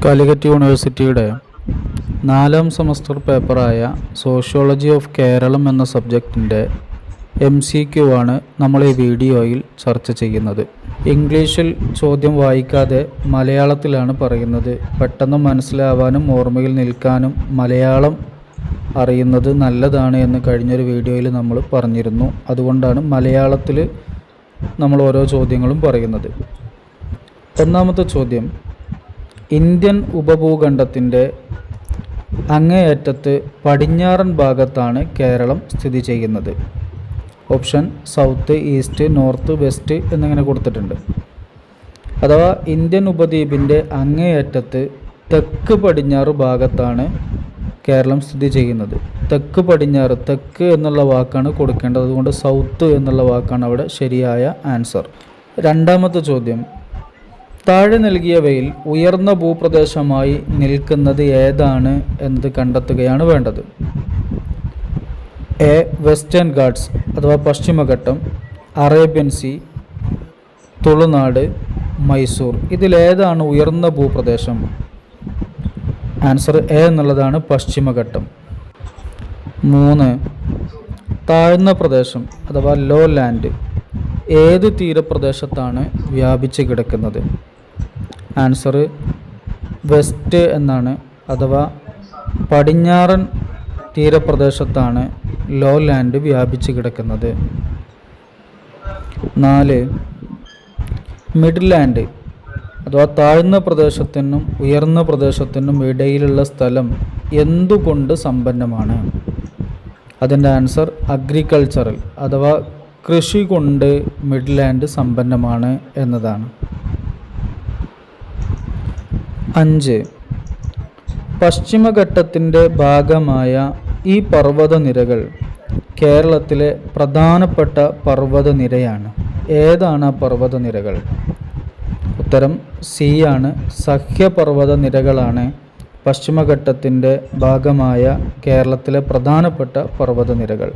കാലിക്കറ്റ് യൂണിവേഴ്സിറ്റിയുടെ 4ാം semester പേപ്പറായ sociology of Keralam എന്ന സബ്ജക്റ്റിൻ്റെ MCQ ആണ് നമ്മൾ ഈ വീഡിയോയിൽ ചർച്ച ചെയ്യുന്നത്. ഇംഗ്ലീഷിൽ ചോദ്യം വായിക്കാതെ മലയാളത്തിലാണ് പറയുന്നത്. പെട്ടെന്ന് മനസ്സിലാവാനും ഓർമ്മയിൽ നിൽക്കാനും മലയാളം അറിയുന്നത് നല്ലതാണ് എന്ന് കഴിഞ്ഞൊരു വീഡിയോയിൽ നമ്മൾ പറഞ്ഞിരുന്നു. അതുകൊണ്ടാണ് മലയാളത്തിൽ നമ്മൾ ഓരോ ചോദ്യങ്ങളും പറയുന്നത്. ഒന്നാമത്തെ ചോദ്യം, ഇന്ത്യൻ ഉപഭൂഖണ്ഡത്തിൻ്റെ അങ്ങേയറ്റത്ത് പടിഞ്ഞാറൻ ഭാഗത്താണ് കേരളം സ്ഥിതി ചെയ്യുന്നത്. Option south, east, north, west എന്നിങ്ങനെ കൊടുത്തിട്ടുണ്ട്. അഥവാ ഇന്ത്യൻ ഉപദ്വീപിൻ്റെ അങ്ങേയറ്റത്ത് തെക്ക് പടിഞ്ഞാറ് ഭാഗത്താണ് കേരളം സ്ഥിതി ചെയ്യുന്നത്. തെക്ക് പടിഞ്ഞാറ്, തെക്ക് എന്നുള്ള വാക്കാണ് കൊടുക്കേണ്ടത്. അതുകൊണ്ട് സൗത്ത് എന്നുള്ള വാക്കാണ് അവിടെ ശരിയായ ആൻസർ. രണ്ടാമത്തെ ചോദ്യം, താഴെ നൽകിയവയിൽ ഉയർന്ന ഭൂപ്രദേശമായി നിൽക്കുന്നത് ഏതാണ് എന്നത് കണ്ടെത്തുകയാണ് വേണ്ടത്. എ. വെസ്റ്റേൺ ഗാട്സ് അഥവാ പശ്ചിമഘട്ടം, അറേബ്യൻ സീ, തുളുനാട്, മൈസൂർ. ഇതിലേതാണ് ഉയർന്ന ഭൂപ്രദേശം? ആൻസർ എ എന്നുള്ളതാണ് പശ്ചിമഘട്ടം. 3. താഴ്ന്ന പ്രദേശം അഥവാ ലോ ലാൻഡ് ഏത് തീരപ്രദേശത്താണ് വ്യാപിച്ച് കിടക്കുന്നത്? ആൻസർ വെസ്റ്റ് എന്നാണ്, അഥവാ പടിഞ്ഞാറൻ തീരപ്രദേശത്താണ് ലോ ലാൻഡ് വ്യാപിച്ച് കിടക്കുന്നത്. 4. മിഡ് ലാൻഡ് അഥവാ താഴ്ന്ന പ്രദേശത്തിനും ഉയർന്ന പ്രദേശത്തിനും ഇടയിലുള്ള സ്ഥലം എന്തുകൊണ്ട് സമ്പന്നമാണ്? അതിൻ്റെ ആൻസർ അഗ്രികൾച്ചറൽ അഥവാ കൃഷി കൊണ്ട് മിഡ് ലാൻഡ് സമ്പന്നമാണ് എന്നതാണ്. 5. പശ്ചിമഘട്ടത്തിൻ്റെ ഭാഗമായ ഈ പർവ്വതനിരകൾ കേരളത്തിലെ പ്രധാനപ്പെട്ട പർവ്വതനിരയാണ്. ഏതാണ് ആ പർവ്വതനിരകൾ? ഉത്തരം സി ആണ്. സഹ്യപർവ്വതനിരകളാണ് പശ്ചിമഘട്ടത്തിൻ്റെ ഭാഗമായ കേരളത്തിലെ പ്രധാനപ്പെട്ട പർവ്വതനിരകൾ.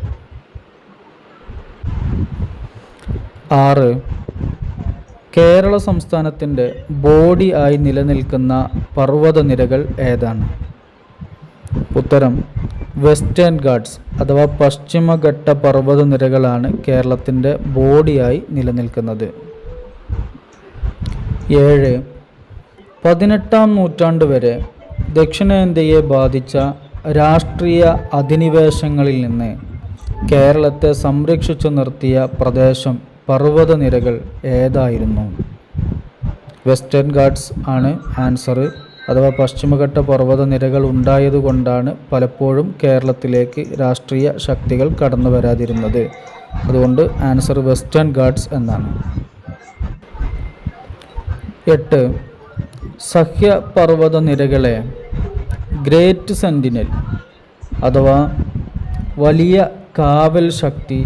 6. കേരള സംസ്ഥാനത്തിൻ്റെ ബോഡി ആയി നിലനിൽക്കുന്ന പർവ്വതനിരകൾ ഏതാണ്? ഉത്തരം വെസ്റ്റേൺ ഗാട്സ് അഥവാ പശ്ചിമഘട്ട പർവ്വതനിരകളാണ് കേരളത്തിൻ്റെ ബോഡിയായി നിലനിൽക്കുന്നത്. 7. 18ാം നൂറ്റാണ്ട് വരെ ദക്ഷിണേന്ത്യയെ ബാധിച്ച രാഷ്ട്രീയ അധിനിവേശങ്ങളിൽ നിന്ന് കേരളത്തെ സംരക്ഷിച്ചു നിർത്തിയ പ്രദേശം പർവ്വതനിരകൾ ഏതായിരുന്നു? വെസ്റ്റേൺ ഗാട്സ് ആണ് ആൻസർ. അഥവാ പശ്ചിമഘട്ട പർവ്വതനിരകൾ ഉണ്ടായതുകൊണ്ടാണ് പലപ്പോഴും കേരളത്തിലേക്ക് രാഷ്ട്രീയ ശക്തികൾ കടന്നു വരാതിരുന്നത്. അതുകൊണ്ട് ആൻസർ വെസ്റ്റേൺ ഗാട്സ് എന്നാണ്. 8. സഹ്യപർവ്വതനിരകളെ ഗ്രേറ്റ് സെന്റിനൽ അഥവാ വലിയ കാവൽ ശക്തി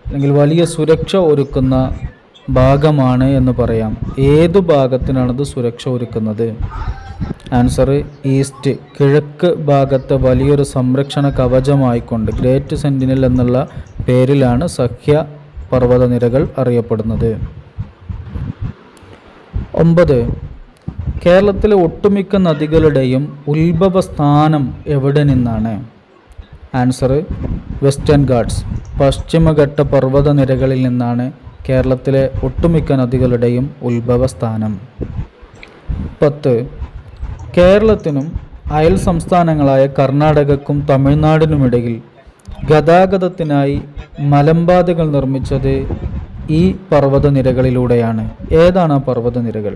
അല്ലെങ്കിൽ വലിയ സുരക്ഷ ഒരുക്കുന്ന ഭാഗമാണ് എന്ന് പറയാം. ഏതു ഭാഗത്തിനാണത് സുരക്ഷ ഒരുക്കുന്നത്? ആൻസർ ഈസ്റ്റ്, കിഴക്ക് ഭാഗത്തെ വലിയൊരു സംരക്ഷണ കവചമായിക്കൊണ്ട് ഗ്രേറ്റ് സെന്റിനൽ എന്നുള്ള പേരിലാണ് സഹ്യ പർവ്വതനിരകൾ അറിയപ്പെടുന്നത്. 9. കേരളത്തിലെ ഒട്ടുമിക്ക നദികളുടെയും ഉത്ഭവസ്ഥാനം എവിടെ നിന്നാണ്? ആൻസർ വെസ്റ്റേൺ ഗാട്സ് പശ്ചിമഘട്ട പർവ്വതനിരകളിൽ നിന്നാണ് കേരളത്തിലെ ഒട്ടുമിക്ക നദികളുടെയും ഉത്ഭവസ്ഥാനം. 10. കേരളത്തിനും അയൽ സംസ്ഥാനങ്ങളായ കർണാടകക്കും തമിഴ്നാടിനുമിടയിൽ ഗതാഗതത്തിനായി മലമ്പാതകൾ നിർമ്മിച്ചത് ഈ പർവ്വതനിരകളിലൂടെയാണ്. ഏതാണ് ആ പർവ്വതനിരകൾ?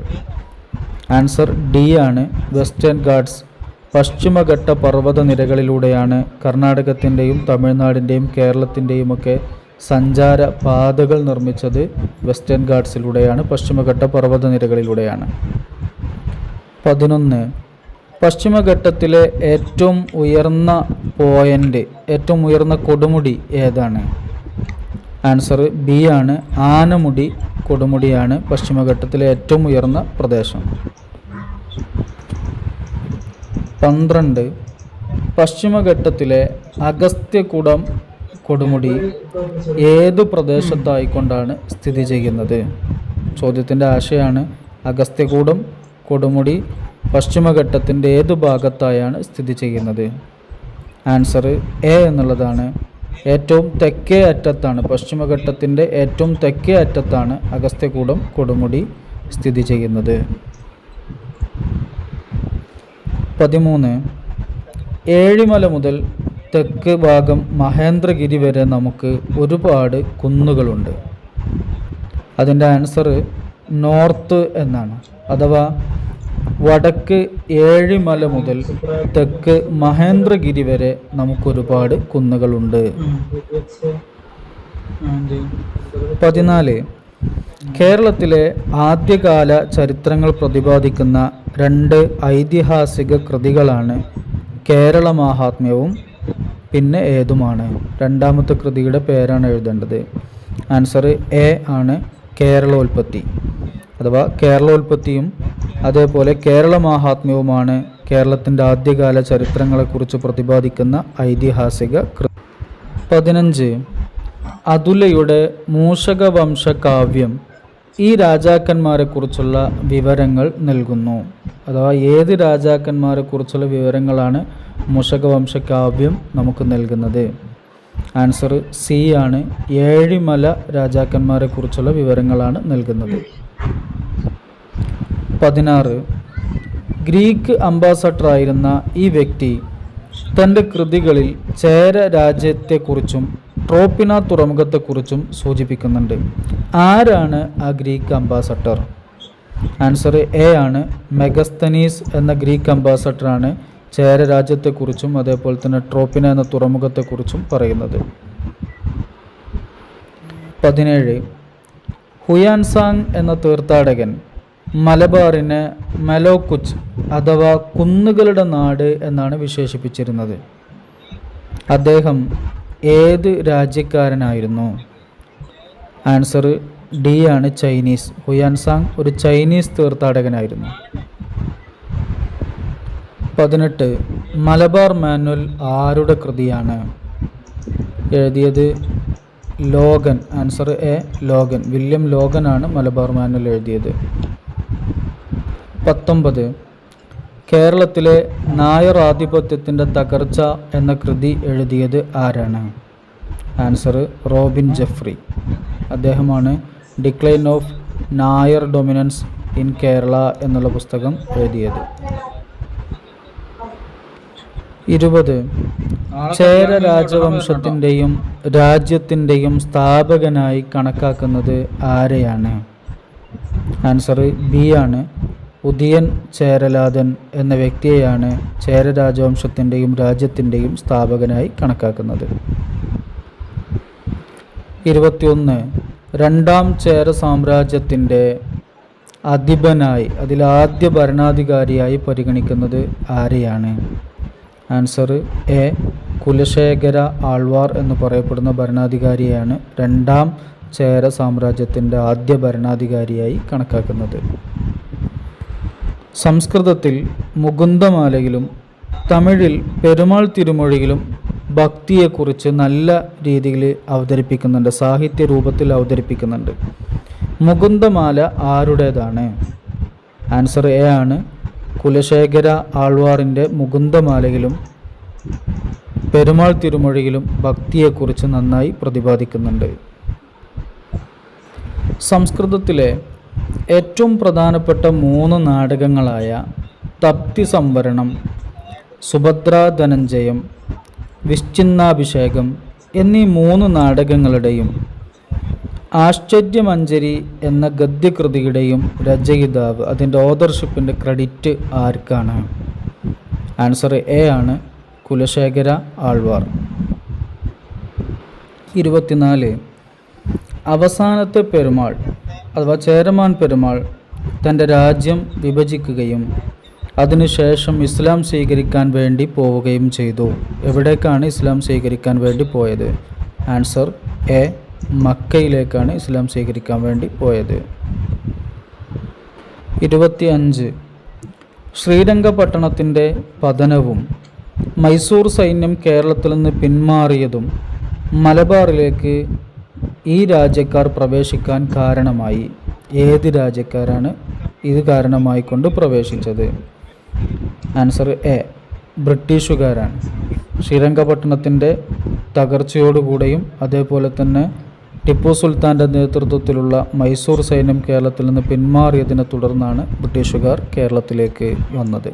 ആൻസർ ഡി ആണ്. വെസ്റ്റേൺ ഗാട്സ് പശ്ചിമഘട്ട പർവ്വതനിരകളിലൂടെയാണ് കർണാടകത്തിൻ്റെയും തമിഴ്നാടിൻ്റെയും കേരളത്തിൻ്റെയും ഒക്കെ സഞ്ചാര പാതകൾ നിർമ്മിച്ചത്. വെസ്റ്റേൺ ഗാട്സിലൂടെയാണ്, പശ്ചിമഘട്ട പർവ്വതനിരകളിലൂടെയാണ്. 11. പശ്ചിമഘട്ടത്തിലെ ഏറ്റവും ഉയർന്ന പോയിൻ്റ്, ഏറ്റവും ഉയർന്ന കൊടുമുടി ഏതാണ്? ആൻസർ ബി ആണ്. ആനമുടി കൊടുമുടിയാണ് പശ്ചിമഘട്ടത്തിലെ ഏറ്റവും ഉയർന്ന പ്രദേശം. 12. പശ്ചിമഘട്ടത്തിലെ അഗസ്ത്യകൂടം കൊടുമുടി ഏതു പ്രദേശത്തായിക്കൊണ്ടാണ് സ്ഥിതി ചെയ്യുന്നത്? ചോദ്യത്തിൻ്റെ ആശയമാണ് അഗസ്ത്യകൂടം കൊടുമുടി പശ്ചിമഘട്ടത്തിൻ്റെ ഏതു ഭാഗത്തായാണ് സ്ഥിതി ചെയ്യുന്നത്? ആൻസർ എ എന്നുള്ളതാണ്. ഏറ്റവും തെക്കേ അറ്റത്താണ്, പശ്ചിമഘട്ടത്തിൻ്റെ ഏറ്റവും തെക്കേ അറ്റത്താണ് അഗസ്ത്യകൂടം കൊടുമുടി സ്ഥിതി ചെയ്യുന്നത്. 13. ഏഴിമല മുതൽ തെക്ക് ഭാഗം മഹേന്ദ്രഗിരി വരെ നമുക്ക് ഒരുപാട് കുന്നുകളുണ്ട്. അതിൻ്റെ ആൻസർ നോർത്ത് എന്നാണ്. അഥവാ വടക്ക് ഏഴിമല മുതൽ തെക്ക് മഹേന്ദ്രഗിരി വരെ നമുക്കൊരുപാട് കുന്നുകളുണ്ട്. 14. കേരളത്തിലെ ആദ്യകാല ചരിത്രങ്ങൾ പ്രതിപാദിക്കുന്ന 2 ഐതിഹാസിക കൃതികളാണ് കേരള മാഹാത്മ്യവും പിന്നെ ഏതുമാണ്? രണ്ടാമത്തെ കൃതിയുടെ പേരാണ് എഴുതേണ്ടത്. ആൻസർ എ ആണ്, കേരളോൽപ്പത്തി. അഥവാ കേരളോൽപ്പത്തിയും അതേപോലെ കേരള മാഹാത്മ്യവുമാണ് കേരളത്തിൻ്റെ ആദ്യകാല ചരിത്രങ്ങളെക്കുറിച്ച് പ്രതിപാദിക്കുന്ന ഐതിഹാസിക കൃതി. 15. അതുലയുടെ മൂഷകവംശ കാവ്യം ഈ രാജാക്കന്മാരെക്കുറിച്ചുള്ള വിവരങ്ങൾ നൽകുന്നു. അഥവാ ഏത് രാജാക്കന്മാരെക്കുറിച്ചുള്ള വിവരങ്ങളാണ് മൂഷകവംശ കാവ്യം നമുക്ക് നൽകുന്നത്? ആൻസർ സി ആണ്, ഏഴിമല രാജാക്കന്മാരെക്കുറിച്ചുള്ള വിവരങ്ങളാണ് നൽകുന്നത്. 16. ഗ്രീക്ക് അംബാസഡറായിരുന്ന ഈ വ്യക്തി തൻ്റെ കൃതികളിൽ ചേര രാജ്യത്തെക്കുറിച്ചും ട്രോപ്പിന തുറമുഖത്തെക്കുറിച്ചും സൂചിപ്പിക്കുന്നുണ്ട്. ആരാണ് ആ ഗ്രീക്ക് അംബാസഡർ? ആൻസർ എ ആണ്, മെഗസ്തനീസ് എന്ന ഗ്രീക്ക് അംബാസഡറാണ് ചേര രാജ്യത്തെക്കുറിച്ചും അതേപോലെ തന്നെ ട്രോപ്പിന എന്ന തുറമുഖത്തെക്കുറിച്ചും പറയുന്നത്. 17. ഹുയാൻസാങ് എന്ന തീർത്ഥാടകൻ മലബാറിനെ മെലോക്കുച്ച് അഥവാ കുന്നുകളുടെ നാട് എന്നാണ് വിശേഷിപ്പിച്ചിരുന്നത്. അദ്ദേഹം ഏത് രാജ്യക്കാരനായിരുന്നു? ആൻസർ ഡി ആണ്, ചൈനീസ്. ഹുയാൻസാങ് ഒരു ചൈനീസ് തീർത്ഥാടകനായിരുന്നു. 18. മലബാർ മാനുവൽ ആരുടെ കൃതിയാണ്? എഴുതിയത് Logan. Answer A, Logan. William ലോഗനാണ് മലബാർ മാനുവൽ എഴുതിയത്. 19. കേരളത്തിലെ നായർ ആധിപത്യത്തിൻ്റെ തകർച്ച എന്ന കൃതി എഴുതിയത് ആരാണ്? Answer Robin Jeffrey. അദ്ദേഹമാണ് decline of Nair dominance in Kerala എന്നുള്ള പുസ്തകം എഴുതിയത്. 20. ചേര രാജവംശത്തിൻ്റെയും രാജ്യത്തിൻ്റെയും സ്ഥാപകനായി കണക്കാക്കുന്നത് ആരെയാണ്? ആൻസർ ബി ആണ്, ഉദയൻ ചേരലാതൻ എന്ന വ്യക്തിയെയാണ് ചേര രാജവംശത്തിൻ്റെയും രാജ്യത്തിൻ്റെയും സ്ഥാപകനായി കണക്കാക്കുന്നത്. 21. രണ്ടാം ചേര സാമ്രാജ്യത്തിൻ്റെ അധിപനായി, അതിലാദ്യ ഭരണാധികാരിയായി പരിഗണിക്കുന്നത് ആരെയാണ്? ആൻസർ എ, കുലശേഖര ആൾവാർ എന്ന് പറയപ്പെടുന്ന ഭരണാധികാരിയാണ് രണ്ടാം ചേര സാമ്രാജ്യത്തിൻ്റെ ആദ്യ ഭരണാധികാരിയായി കണക്കാക്കുന്നത്. സംസ്കൃതത്തിൽ മുകുന്ദമാലയിലും തമിഴിൽ പെരുമാൾ തിരുമൊഴിയിലും ഭക്തിയെക്കുറിച്ച് നല്ല രീതിയിൽ അവതരിപ്പിക്കുന്നുണ്ട്, സാഹിത്യ രൂപത്തിൽ അവതരിപ്പിക്കുന്നുണ്ട്. മുകുന്ദമാല ആരുടേതാണ്? ആൻസർ എ ആണ്, കുലശേഖര ആൾവാറിൻ്റെ മുകുന്ദമാലയിലും പെരുമാൾ തിരുമൊഴിയിലും ഭക്തിയെക്കുറിച്ച് നന്നായി പ്രതിപാദിക്കുന്നുണ്ട്. സംസ്കൃതത്തിലെ ഏറ്റവും പ്രധാനപ്പെട്ട 3 നാടകങ്ങളായ തപ്തി സംവരണം, സുഭദ്രാ ധനഞ്ജയം, വിശ്ചിന്നാഭിഷേകം എന്നീ 3 നാടകങ്ങളുടെയും ആശ്ചര്യമഞ്ജരി എന്ന ഗദ്യകൃതിയുടെയും രചയിതാവ്, അതിൻ്റെ ഓതർഷിപ്പിൻ്റെ ക്രെഡിറ്റ് ആർക്കാണ്? ആൻസർ എ ആണ്, കുലശേഖര ആൾവാർ. 24. അവസാനത്തെ പെരുമാൾ അഥവാ ചേരമാൻ പെരുമാൾ തൻ്റെ രാജ്യം വിഭജിക്കുകയും അതിനുശേഷം ഇസ്ലാം സ്വീകരിക്കാൻ വേണ്ടി പോവുകയും ചെയ്തു. എവിടേക്കാണ് ഇസ്ലാം സ്വീകരിക്കാൻ വേണ്ടി പോയത്? ആൻസർ എ, മക്കയിലേക്കാണ് ഇസ്ലാം സ്വീകരിക്കാൻ വേണ്ടി പോയത്. 25. ശ്രീരംഗപട്ടണത്തിൻ്റെ പതനവും മൈസൂർ സൈന്യം കേരളത്തിൽ നിന്ന് പിന്മാറിയതും മലബാറിലേക്ക് ഈ രാജ്യക്കാർ പ്രവേശിക്കാൻ കാരണമായി. ഏത് രാജ്യക്കാരാണ് ഇത് കാരണമായിക്കൊണ്ട് പ്രവേശിച്ചത്? Answer A, ബ്രിട്ടീഷുകാരാണ്. ശ്രീരംഗപട്ടണത്തിൻ്റെ തകർച്ചയോടുകൂടെയും അതേപോലെ തന്നെ ടിപ്പു സുൽത്താൻ്റെ നേതൃത്വത്തിലുള്ള മൈസൂർ സൈന്യം കേരളത്തിൽ നിന്ന് പിന്മാറിയതിനെ തുടർന്നാണ് ബ്രിട്ടീഷുകാർ കേരളത്തിലേക്ക് വന്നത്.